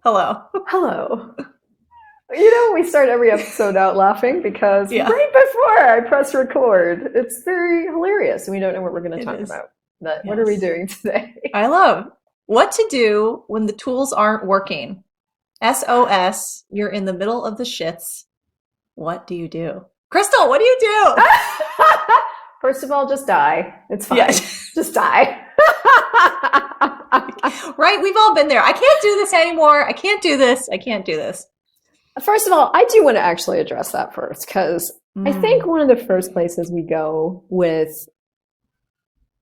Hello. Hello. We start every episode out laughing because Yeah, right before I press record, it's very hilarious and we don't know what we're going to it talk is. about. But what are we Yes. doing today? I love what to do when the tools aren't working. SOS, you're in the middle of the shits. What do you do? Crystal, what do you do? First of all, just die. It's Yeah. fine. Just die. Right? We've all been there. I can't do this anymore. I can't do this. I can't do this. First of all, I do want to actually address that first because I think Mm, one of the first places we go with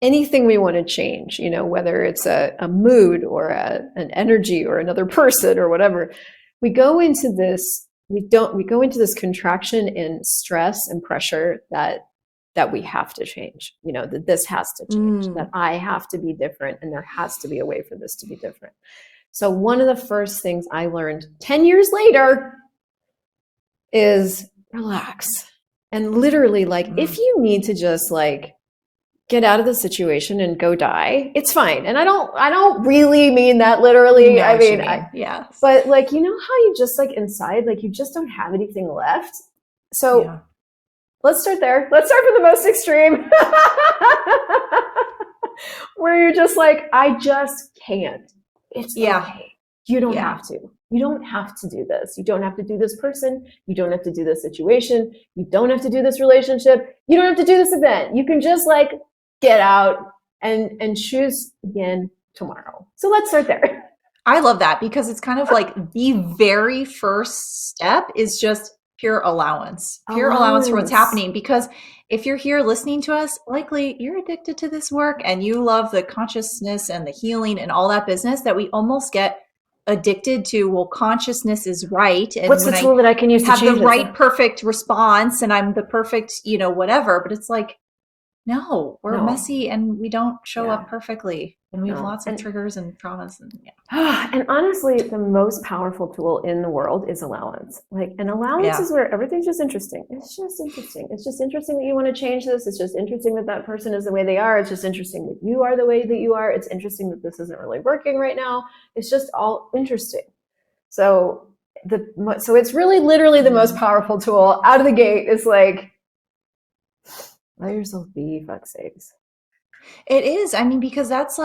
anything we want to change, whether it's a mood or an energy or another person or whatever, we go into this contraction in stress and pressure that we have to change, that this has to change, that mm. I have to be different and there has to be a way for this to be different. So one of the first things I learned 10 years later is relax. And literally, like, if Mm. you need to just get out of the situation and go die, it's fine. And I don't really mean that You literally. know I what you mean, mean. Yes. but how you just inside, you just don't have anything left. So Yeah. let's start there. Let's start from the most extreme, where you're just I just can't. It's Yeah. okay. You don't Yeah. have to. You don't have to do this. You don't have to do this person. You don't have to do this situation. You don't have to do this relationship. You don't have to do this event. You can just get out and choose again tomorrow. So let's start there. I love that because it's kind of like the very first step is just pure allowance for what's Allowance. happening. Because if you're here listening to us, likely you're addicted to this work and you love the consciousness and the healing and all that business that we almost get addicted to. Well, consciousness is right. And What's the when I tool that I can use to have the change this? right, perfect response and I'm the perfect, whatever, but it's like, no, we're No. messy and we don't show Yeah. up perfectly. And we have No. lots of triggers and traumas and yeah. And honestly, the most powerful tool in the world is allowance. And allowance Yeah. is where everything's just interesting. It's just interesting. It's just interesting that you want to change this. It's just interesting that that person is the way they are. It's just interesting that you are the way that you are. It's interesting that this isn't really working right now. It's just all interesting. So it's really literally the most powerful tool out of the gate is let yourself be, fuck's sakes. It is. I mean, because that's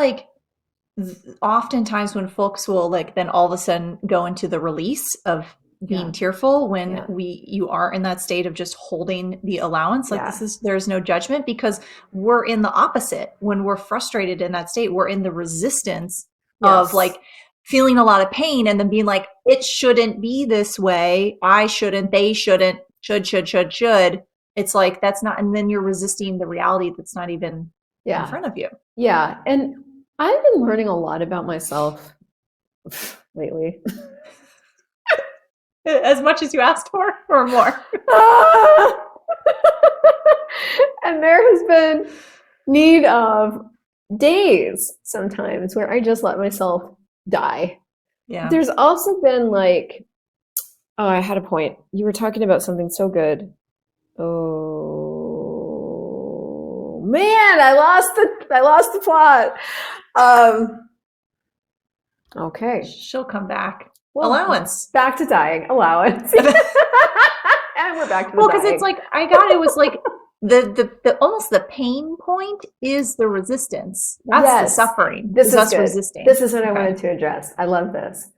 oftentimes when folks will then all of a sudden go into the release of being Yeah. tearful when Yeah. you are in that state of just holding the allowance. Yeah. There's no judgment because we're in the opposite. When we're frustrated in that state, we're in the resistance of Yes. feeling a lot of pain and then being it shouldn't be this way. I shouldn't, they shouldn't, should. It's that's not, and then you're resisting the reality that's not even in front of you. Yeah. And I've been learning a lot about myself lately. As much as you asked for or more. And there has been need of days sometimes where I just let myself die. Yeah. There's also been oh, I had a point. You were talking about something so good. Oh man, I lost the plot. Okay. She'll come back. Well, allowance. Back to dying. Allowance. And we're back to the because it's it was the almost the pain point is the resistance. That's the suffering. This is us good. resisting. This is what I wanted to address. I love this.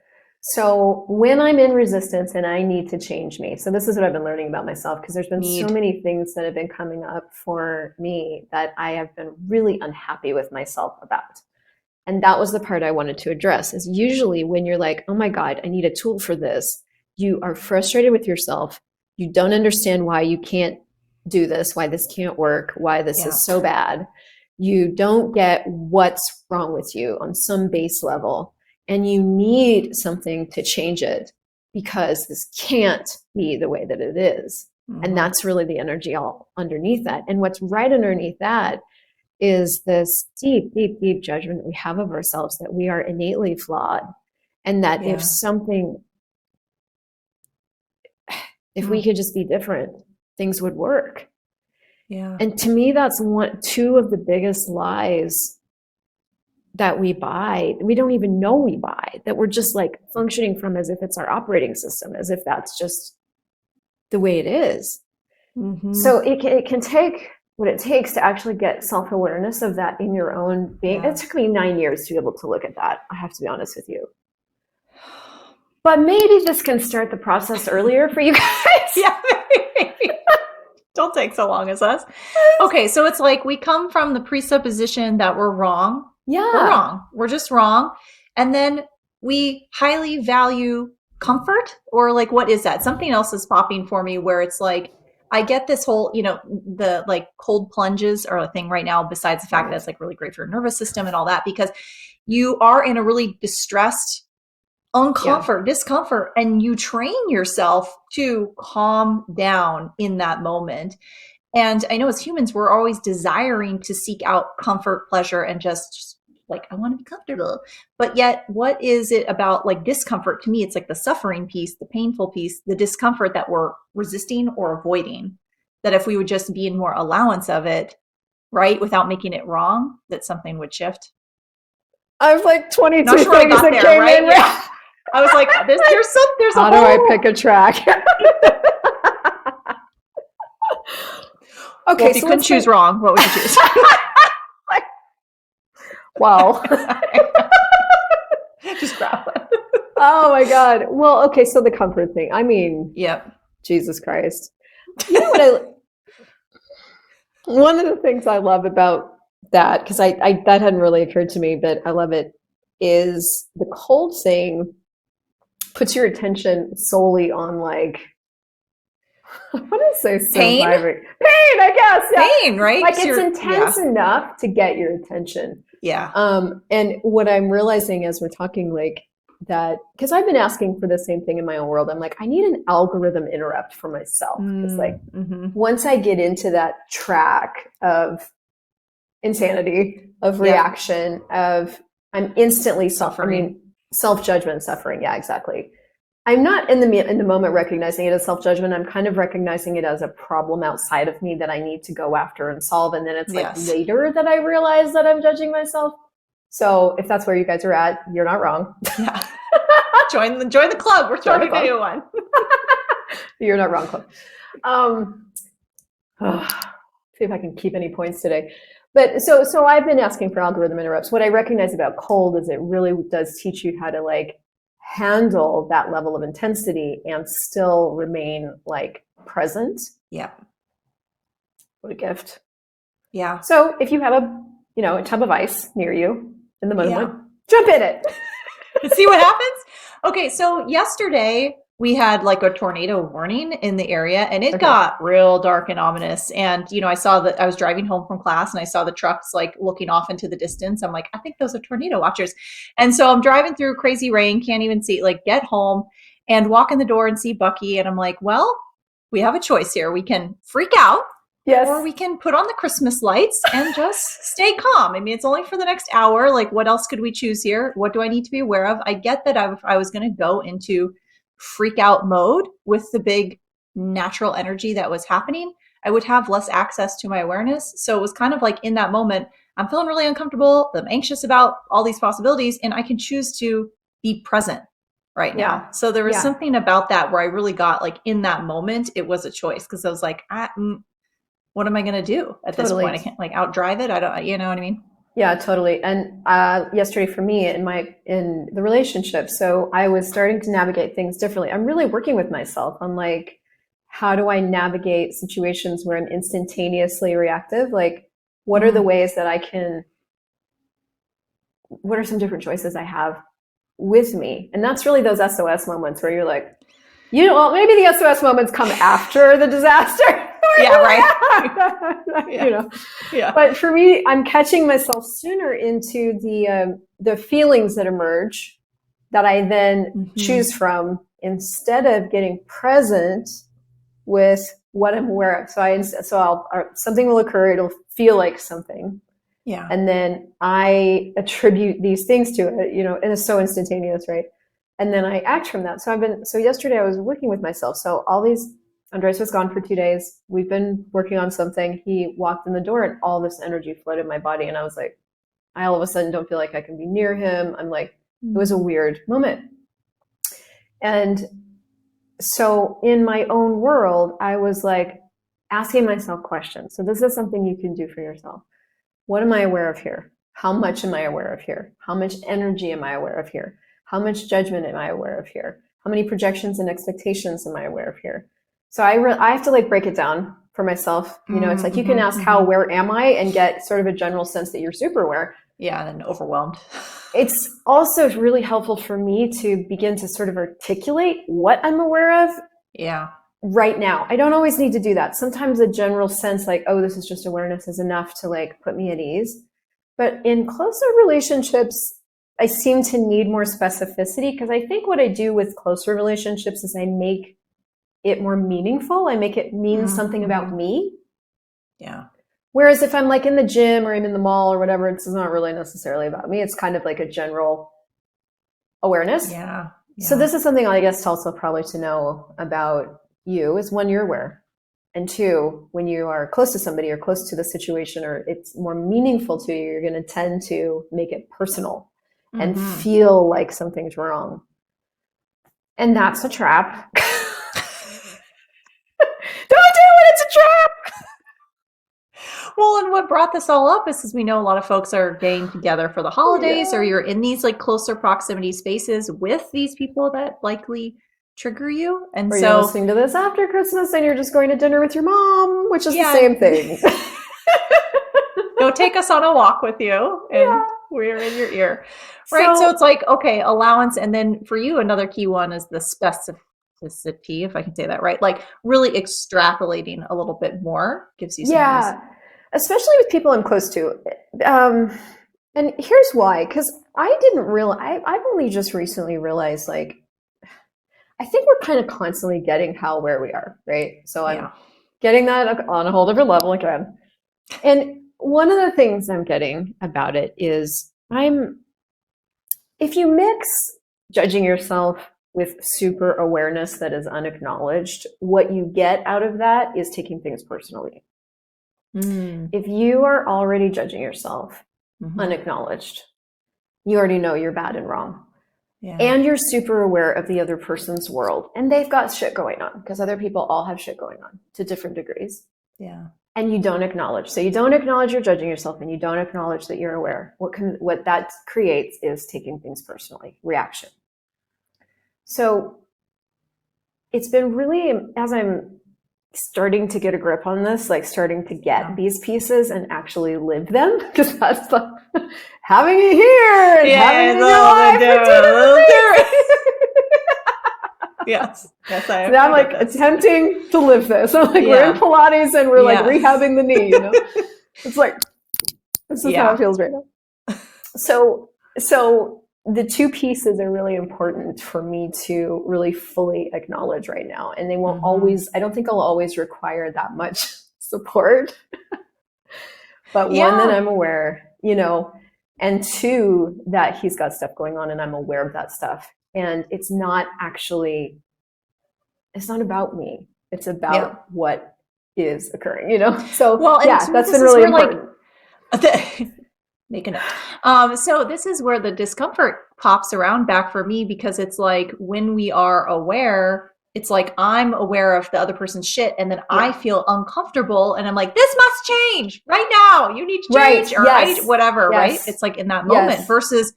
So when I'm in resistance and I need to change me, so this is what I've been learning about myself because there's been so many things that have been coming up for me that I have been really unhappy with myself about. And that was the part I wanted to address is usually when you're oh my God, I need a tool for this. You are frustrated with yourself. You don't understand why you can't do this, why this can't work, why this is so bad. You don't get what's wrong with you on some base level. And you need something to change it because this can't be the way that it is. Mm-hmm. And that's really the energy all underneath that. And what's right underneath that is this deep, deep, deep judgment we have of ourselves that we are innately flawed. And that if we could just be different, things would work. Yeah. And to me, that's two of the biggest lies that we buy, we don't even know we buy, that we're just like functioning from as if it's our operating system, as if that's just the way it is. Mm-hmm. So it can take what it takes to actually get self-awareness of that in your own being. It took me 9 years to be able to look at that. I have to be honest with you. But maybe this can start the process earlier for you guys. Yeah. Don't take so long as us. Okay, so it's like we come from the presupposition that we're wrong. Yeah. We're wrong. We're just wrong. And then we highly value comfort, or like, what is that? Something else is popping for me where it's like, I get this whole, the like cold plunges are a thing right now, besides the fact that it's like really great for your nervous system and all that, because you are in a really distressed discomfort, and you train yourself to calm down in that moment. And I know as humans, we're always desiring to seek out comfort, pleasure, and just like, I want to be comfortable. But yet, what is it about like discomfort? To me, it's like the suffering piece, the painful piece, the discomfort that we're resisting or avoiding. That if we would just be in more allowance of it, right, without making it wrong, that something would shift. I was like 22 Not sure things that came in. Yeah. I was like, there's How do I pick a track? Okay, well, if you couldn't choose wrong, what would you choose? Well, just grab it. Oh my God. Well, okay, so the comfort thing. I mean, yep. Jesus Christ. You know what one of the things I love about that, because I that hadn't really occurred to me, but I love it, is the cold thing puts your attention solely on like, what is so pain? Pain, I guess. Yeah. Pain, right? Like it's intense enough to get your attention. Yeah. And what I'm realizing as we're talking, like that, because I've been asking for the same thing in my own world. I'm like, I need an algorithm interrupt for myself. It's like, once I get into that track of insanity, of reaction, of I'm instantly self-judgment, suffering. Yeah, exactly. I'm not in the moment recognizing it as self-judgment. I'm kind of recognizing it as a problem outside of me that I need to go after and solve. And then it's like later that I realize that I'm judging myself. So if that's where you guys are at, you're not wrong. Yeah. Join the club. We're starting a new one. You're not wrong, club. See if I can keep any points today. But so I've been asking for algorithm interrupts. What I recognize about cold is it really does teach you how to like handle that level of intensity and still remain like present. Yeah. What a gift. Yeah. So if you have a tub of ice near you in the moment, jump in it. See what happens? Okay, so yesterday we had like a tornado warning in the area, and it got real dark and ominous. And, I saw that I was driving home from class and I saw the trucks like looking off into the distance. I'm like, I think those are tornado watchers. And so I'm driving through crazy rain, can't even see, like get home and walk in the door and see Bucky. And I'm like, well, we have a choice here. We can freak out. Yes. Or we can put on the Christmas lights and just stay calm. I mean, it's only for the next hour. Like, what else could we choose here? What do I need to be aware of? I get that if I was going to go into freak out mode with the big natural energy that was happening, I would have less access to my awareness. So it was kind of like in that moment, I'm feeling really uncomfortable. I'm anxious about all these possibilities, and I can choose to be present right now. So there was something about that where I really got like in that moment, it was a choice, because I was like, what am I going to do at this point? I can't like outdrive it. I don't, you know what I mean? Yeah, totally. And yesterday for me in the relationship, so I was starting to navigate things differently. I'm really working with myself on like, how do I navigate situations where I'm instantaneously reactive? Like, what are the ways that what are some different choices I have with me? And that's really those SOS moments where you're like, maybe the SOS moments come after the disaster. Yeah, right. But for me, I'm catching myself sooner into the feelings that emerge that I then choose from, instead of getting present with what I'm aware of. So something will occur. It'll feel like something. Yeah. And then I attribute these things to it, and it's so instantaneous, right? And then I act from that. So yesterday I was working with myself. So Andres was gone for 2 days. We've been working on something. He walked in the door and all this energy flooded my body. And I was like, I all of a sudden don't feel like I can be near him. I'm like, it was a weird moment. And so in my own world, I was like asking myself questions. So this is something you can do for yourself. What am I aware of here? How much am I aware of here? How much energy am I aware of here? How much judgment am I aware of here? How many projections and expectations am I aware of here? So I have to like break it down for myself. You know, it's like you can ask how aware am I and get sort of a general sense that you're super aware. Yeah, and overwhelmed. It's also really helpful for me to begin to sort of articulate what I'm aware of. Yeah. Right now. I don't always need to do that. Sometimes a general sense like, oh, this is just awareness is enough to like put me at ease. But in closer relationships, I seem to need more specificity because I think what I do with closer relationships is I make it more meaningful. I make it mean something about me. Yeah. Whereas if I'm like in the gym or I'm in the mall or whatever, it's not really necessarily about me. It's kind of like a general awareness. Yeah. So this is something I guess also probably to know about you is one, you're aware. And two, when you are close to somebody or close to the situation or it's more meaningful to you, you're going to tend to make it personal and feel like something's wrong. And that's a trap. Don't do it, it's a trap. Well, and what brought this all up is we know a lot of folks are getting together for the holidays or you're in these like closer proximity spaces with these people that likely trigger you. And or so you're listening to this after Christmas and you're just going to dinner with your mom, which is the same thing. Go take us on a walk with you and we're in your ear. Right. So it's like, okay, allowance. And then for you, another key one is the specificity, if I can say that right, like really extrapolating a little bit more gives you some especially with people I'm close to. And here's why, because I didn't realize, I've only just recently realized, like, I think we're kind of constantly getting how aware we are, right? So I'm getting that on a whole different level again. And one of the things I'm getting about it is if you mix judging yourself with super awareness that is unacknowledged, what you get out of that is taking things personally. If you are already judging yourself unacknowledged, you already know you're bad and wrong. Yeah. And you're super aware of the other person's world. And they've got shit going on because other people all have shit going on to different degrees. Yeah. And you don't acknowledge. So you don't acknowledge you're judging yourself and you don't acknowledge that you're aware. What that creates is taking things personally, reaction. So it's been really, as I'm starting to get a grip on this, like starting to get these pieces and actually live them, because that's the having it here and having it in your life. Yes, I. So I'm like attempting to live this. I'm like we're in Pilates and we're like rehabbing the knee. You know, it's like this is how it feels right now. So the two pieces are really important for me to really fully acknowledge right now. And they won't always, I don't think I'll always require that much support. But one, that I'm aware, you know, and two, that he's got stuff going on and I'm aware of that stuff. And it's not about me. It's about what is occurring, you know? So that's been really important. Make a note. So this is where the discomfort pops around back for me, because it's like when we are aware, it's like I'm aware of the other person's shit and then I feel uncomfortable and I'm like, this must change right now. You need to change or whatever, right? It's like in that moment versus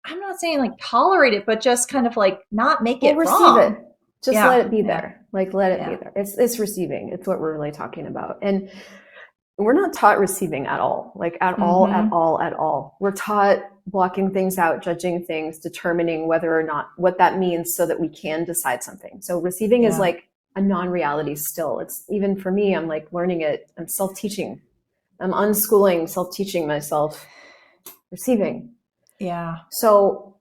I'm not saying like tolerate it, but just kind of like not make it wrong. Receive it. Just let it be there. Like let it be there. It's receiving. It's what we're really talking about. And we're not taught receiving at all, like at all. We're taught blocking things out, judging things, determining whether or not what that means so that we can decide something. So receiving is like a non-reality still. It's even for me, I'm like learning it. I'm self-teaching. I'm unschooling, self-teaching myself, receiving. Yeah. So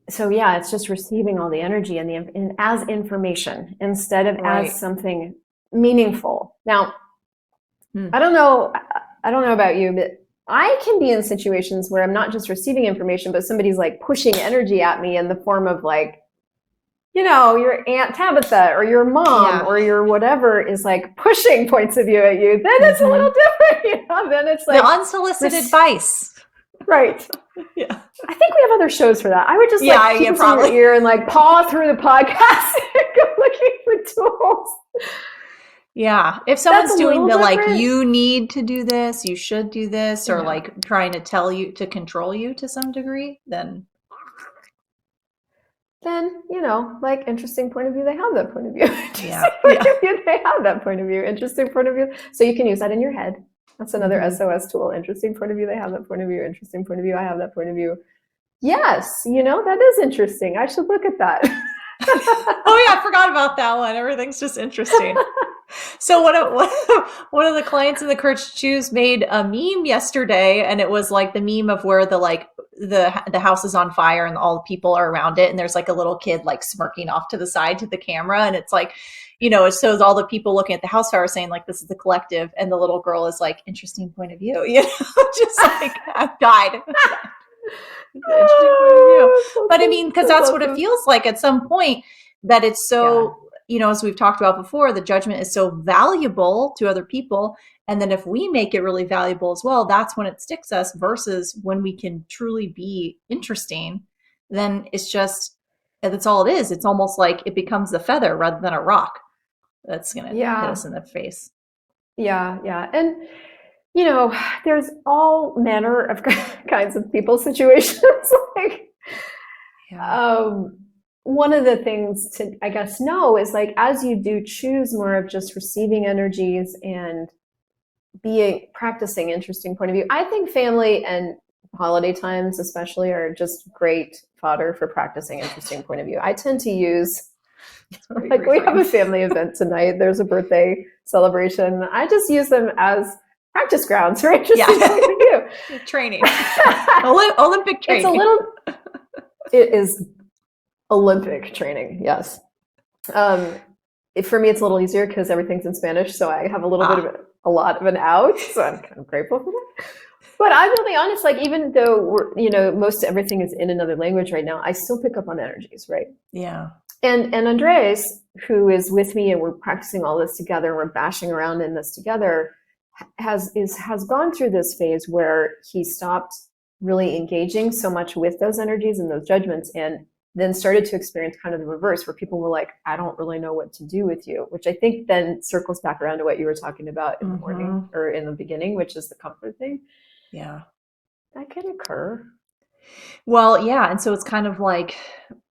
it's just receiving all the energy and as information instead of as something meaningful. Now, I don't know about you, but I can be in situations where I'm not just receiving information, but somebody's like pushing energy at me in the form of like, you know, your Aunt Tabitha or your mom or your whatever is like pushing points of view at you. Then it's a little different, you know. Then it's like the unsolicited advice. Right. Yeah. I think we have other shows for that. I would just like keep this in your ear and like paw through the podcast and go looking for tools. Yeah. If someone's doing the like, you need to do this, you should do this, or like trying to tell you to control you to some degree, then you know, like interesting point of view, they have that point of view. They have that point of view. Interesting point of view. So you can use that in your head. That's another SOS tool. Interesting point of view, they have that point of view. Interesting point of view, I have that point of view. Yes, you know, that is interesting. I should look at that. Oh yeah, I forgot about that one. Everything's just interesting. So one of the clients in the Courage to Choose made a meme yesterday, and it was like the meme of where the house is on fire and all the people are around it, and there's like a little kid like smirking off to the side to the camera, and it's like, you know, it shows all the people looking at the house fire saying like, this is the collective, and the little girl is like, interesting point of view, you know, just like I've died. Interesting point of view. But I mean, because that's what it feels like at some point, that it's so, you know, as we've talked about before, the judgment is so valuable to other people. And then if we make it really valuable as well, that's when it sticks us, versus when we can truly be interesting, then it's just, that's all it is. It's almost like it becomes a feather rather than a rock that's going to hit us in the face. Yeah. Yeah. And, you know, there's all manner of kinds of people situations. Like, one of the things to, I guess, know is like, as you do choose more of just receiving energies and practicing interesting point of view, I think family and holiday times especially are just great fodder for practicing interesting point of view. I tend to use, like, we have a family event tonight. There's a birthday celebration. I just use them as practice grounds for interesting point of view. Training. Olympic training. It is Olympic training, yes. For me, it's a little easier because everything's in Spanish, so I have a little bit of a lot of an out, so I'm kind of grateful for that. But I will be honest, like, even though most everything is in another language right now, I still pick up on energies, right? Yeah. And Andres, who is with me, and we're practicing all this together, we're bashing around in this together, has gone through this phase where he stopped really engaging so much with those energies and those judgments, and then started to experience kind of the reverse, where people were like, I don't really know what to do with you, which I think then circles back around to what you were talking about in the morning or in the beginning, which is the comfort thing. Yeah. That can occur. Well, yeah. And so it's kind of like,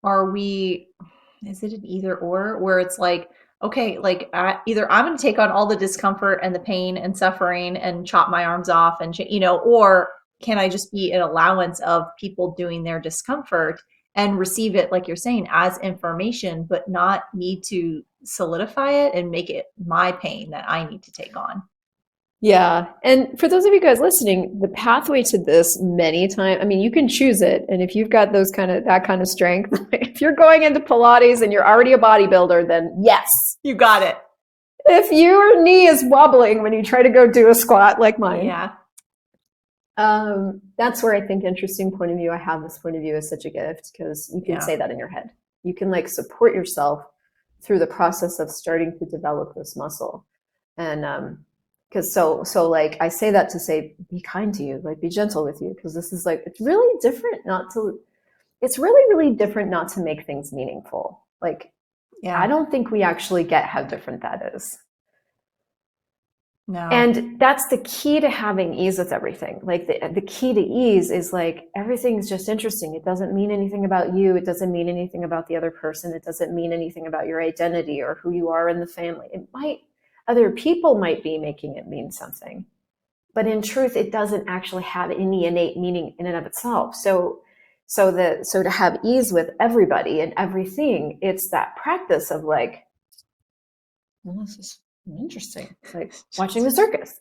is it an either or, where it's like, okay, like either I'm going to take on all the discomfort and the pain and suffering and chop my arms off and, or can I just be an allowance of people doing their discomfort and receive it, like you're saying, as information, but not need to solidify it and make it my pain that I need to take on. Yeah. And for those of you guys listening, the pathway to this many times, I mean, you can choose it. And if you've got that kind of strength, if you're going into Pilates and you're already a bodybuilder, then yes, you got it. If your knee is wobbling when you try to go do a squat like mine. Yeah. That's where I think interesting point of view. I have this point of view is such a gift, because you can say that in your head. You can like support yourself through the process of starting to develop this muscle. And, because so like I say that to say, be kind to you, like be gentle with you, because this is like, it's really different not to make things meaningful. Like, I don't think we actually get how different that is. No. And that's the key to having ease with everything. Like the key to ease is like, everything's just interesting. It doesn't mean anything about you. It doesn't mean anything about the other person. It doesn't mean anything about your identity or who you are in the family. Other people might be making it mean something, but in truth, it doesn't actually have any innate meaning in and of itself. So to have ease with everybody and everything, it's that practice of like, well, this is interesting. It's like watching the circus.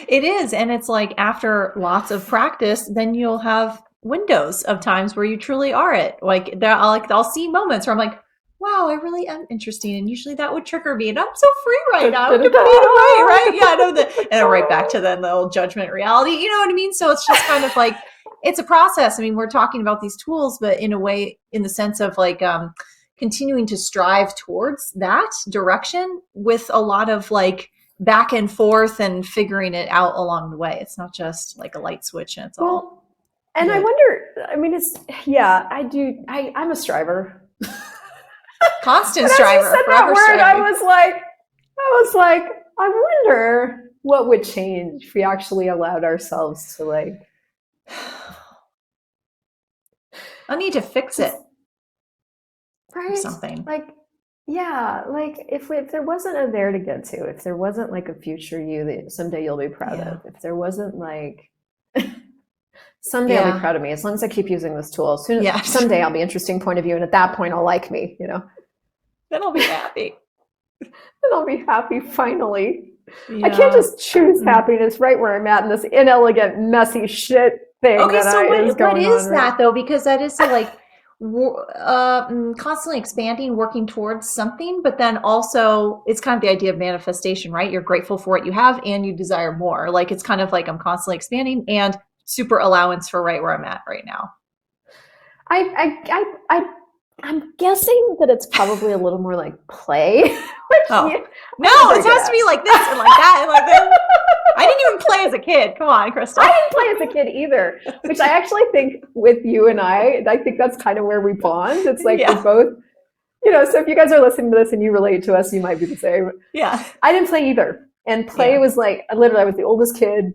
It is. And it's like, after lots of practice, then you'll have windows of times where you truly are it. Like I'll see moments where I'm like, wow, I really am interesting. And usually that would trigger me. And I'm so free right now. Right? Yeah, I know that. And then right back to then the old judgment reality. You know what I mean? So it's just kind of like, it's a process. I mean, we're talking about these tools, but in a way, in the sense of like continuing to strive towards that direction with a lot of like back and forth and figuring it out along the way. It's not just like a light switch and it's all. And I wonder, I mean, I'm a striver. Constant striver. Forever striving. I was like, I wonder what would change if we actually allowed ourselves to like. I need to fix it. Right? Or something. Like, yeah, like if there wasn't a there to get to, if there wasn't like a future you that someday you'll be proud of, if there wasn't like someday I'll be proud of me, as long as I keep using this tool. Someday I'll be interesting point of view, and at that point I'll like me, you know. Then I'll be happy. Then I'll be happy finally. I can't just choose happiness right where I'm at in this inelegant, messy shit thing. Okay, that so what is on, that right? though? Because that is so like constantly expanding, working towards something, but then also it's kind of the idea of manifestation, right? You're grateful for what you have and you desire more. Like it's kind of like I'm constantly expanding and super allowance for right where I'm at right now. I'm guessing that it's probably a little more like play. No, it has to be like this and like that and like this. I didn't even play as a kid. Come on, Crystal. I didn't play as a kid either, which I actually think with you and I think that's kind of where we bond. It's like we're both, you know, so if you guys are listening to this and you relate to us, you might be the same. Yeah. I didn't play either. And play was like, I was the oldest kid.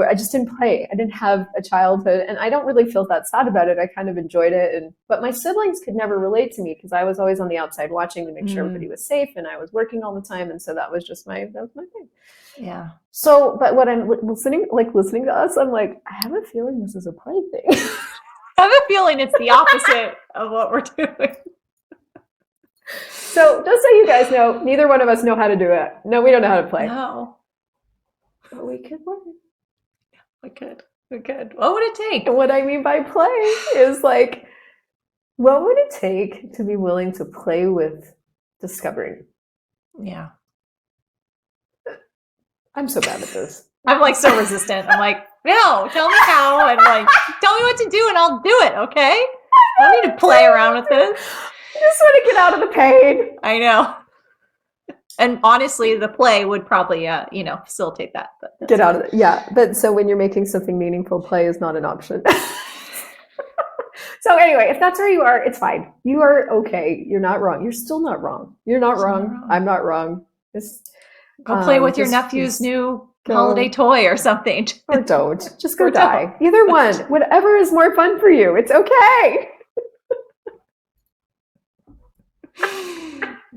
I just didn't play. I didn't have a childhood, and I don't really feel that sad about it. I kind of enjoyed it, but my siblings could never relate to me because I was always on the outside watching to make sure everybody was safe, and I was working all the time, and so that was my thing. Yeah. So, but what I'm listening to us, I'm like, I have a feeling this is a play thing. I have a feeling it's the opposite of what we're doing. So, just so you guys know, neither one of us know how to do it. No, we don't know how to play. No. But we could learn. We could. What would it take? And what I mean by play is like, what would it take to be willing to play with discovering? Yeah. I'm so bad at this. I'm like so resistant. I'm like, no, tell me how, and like, tell me what to do, and I'll do it. Okay. I don't need to play around with this. I just want to get out of the pain. I know. And honestly, the play would probably, facilitate that. But get out of it. Yeah. But so when you're making something meaningful, play is not an option. So anyway, if that's where you are, it's fine. You are okay. You're not wrong. You're still not wrong. You're not wrong. I'm not wrong. Go play with your nephew's new holiday toy or something. Or don't. Just go die. Either one. Whatever is more fun for you. It's okay.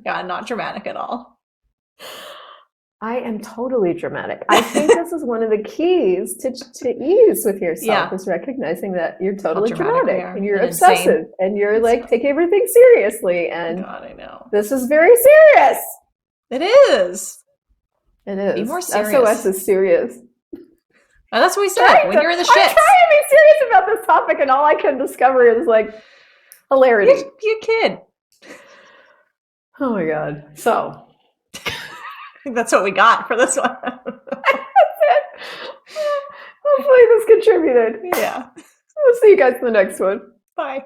God, not dramatic at all. I am totally dramatic. I think this is one of the keys to ease with yourself is recognizing that you're totally dramatic and you're obsessive insane. And you're like take everything seriously. And God, I know. This is very serious. It is. It is. Be more serious. SOS is serious. Oh, that's what we said when you're in the shit. I'm trying to be serious about this topic, and all I can discover is like hilarity. Just be a kid. Oh my God. So I think that's what we got for this one. That's it. Hopefully this contributed. Yeah. We'll see you guys in the next one. Bye.